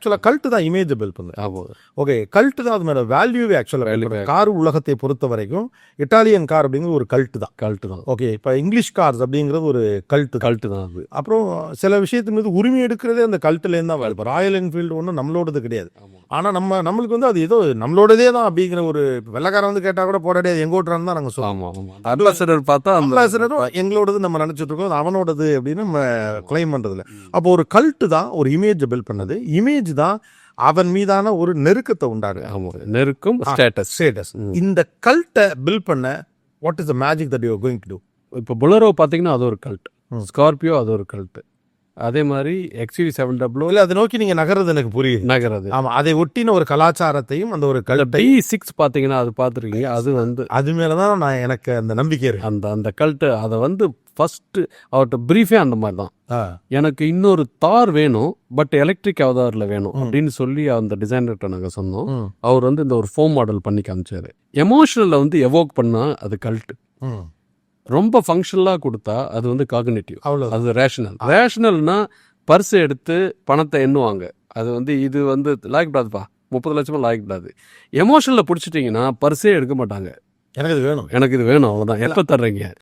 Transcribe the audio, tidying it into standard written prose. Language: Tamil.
ஆக்சுவலாக கல்ட்டு தான் இமேஜ் பில்ட் பண்ணுது. ஆமாம். ஓகே, கல்ட்டு தான் அது மேலே வேல்யூவே ஆக்சுவலாக. கார் உலகத்தை பொறுத்த வரைக்கும் இட்டாலியன் கார் அப்படிங்கிறது ஒரு கல்ட்டு தான். ஓகே, இப்போ இங்கிலீஷ் கார்ஸ் அப்படிங்கிறது ஒரு கல்ட்டு தான் அது. அப்புறம் சில விஷயத்து மீது உரிமை எடுக்கிறதே அந்த கல்ட்டுலேருந்து தான். இப்போ ராயல் என்ஃபீல்டு ஒன்றும் நம்மளோடது கிடையாது. ஆனால் நம்மளுக்கு வந்து அது ஏதோ நம்மளோடதே தான் அப்படிங்கிற ஒரு வெள்ளக்காரன் வந்து கேட்டால் கூட போராடியாது எங்க ஓட்டுறான்னு தான் நாங்கள் சொல்லுவோம். அம்பாசிடர் பார்த்தா அம்பாசிடரும் எங்களோடது நம்ம நினச்சிட்டு இருக்கோம், அவனோடது அப்படின்னு நம்ம கிளைம் பண்ணுறதுல. அப்போ ஒரு கல்ட்டு தான் ஒரு இமேஜ் பில்ட் பண்ணது. இமேஜ் தான் அவன் மீதான ஒரு நெருக்கத்தை உண்டாரு. நெருக்கம், ஸ்டேட்டஸ். இந்த கல்ட்டை பில்ட் பண்ண what is the magic that you are going to to? இப்போ பொலரோ பார்த்தீங்கன்னா அது ஒரு கல்ட், ஸ்கார்பியோ அது ஒரு கல்ட், அதே மாதிரி XUV700 இல்லை அதை நோக்கி நீங்கள் நகர்றது எனக்கு புரியுது. நகரது. ஆமாம், அதை ஒட்டின ஒரு கலாச்சாரத்தையும் அந்த ஒரு கல்ட்டை B6 பார்த்தீங்கன்னா அது பார்த்துருக்கீங்க. அது வந்து அது மேலே தான் நான் எனக்கு அந்த நம்பிக்கை இருக்கு. அந்த கல்ட்டு அதை வந்து ஃபஸ்ட்டு அவர்கிட்ட ப்ரீஃபே அந்த மாதிரி தான். எனக்கு இன்னொரு தார் வேணும், பட் எலக்ட்ரிக் அவதாரில் வேணும் அப்படின்னு சொல்லி அந்த டிசைனர்கிட்ட நாங்கள் சொன்னோம். அவர் வந்து இந்த ஒரு ஃபோம் மாடல் பண்ணி காமிச்சாரு. எமோஷனலில் வந்து எவோக் பண்ணால் அது கல்ட்டு. ரொம்ப ஃபங்க்ஷனலாக கொடுத்தா அது வந்து காக்னிட்டிவ், அது ரேஷனல்னா பர்ஸ் எடுத்து பணத்தை எண்ணுவாங்க. அது வந்து இது வந்து லாய்க்கப்படாதுப்பா, 30 லட்சமாக லாய்க்கப்படாது. எமோஷனில் பிடிச்சிட்டிங்கன்னா பர்ஸே எடுக்க மாட்டாங்க. எனக்கு இது வேணும், எனக்கு இது வேணும், அவ்வளோதான். எப்போ தர்றீங்க?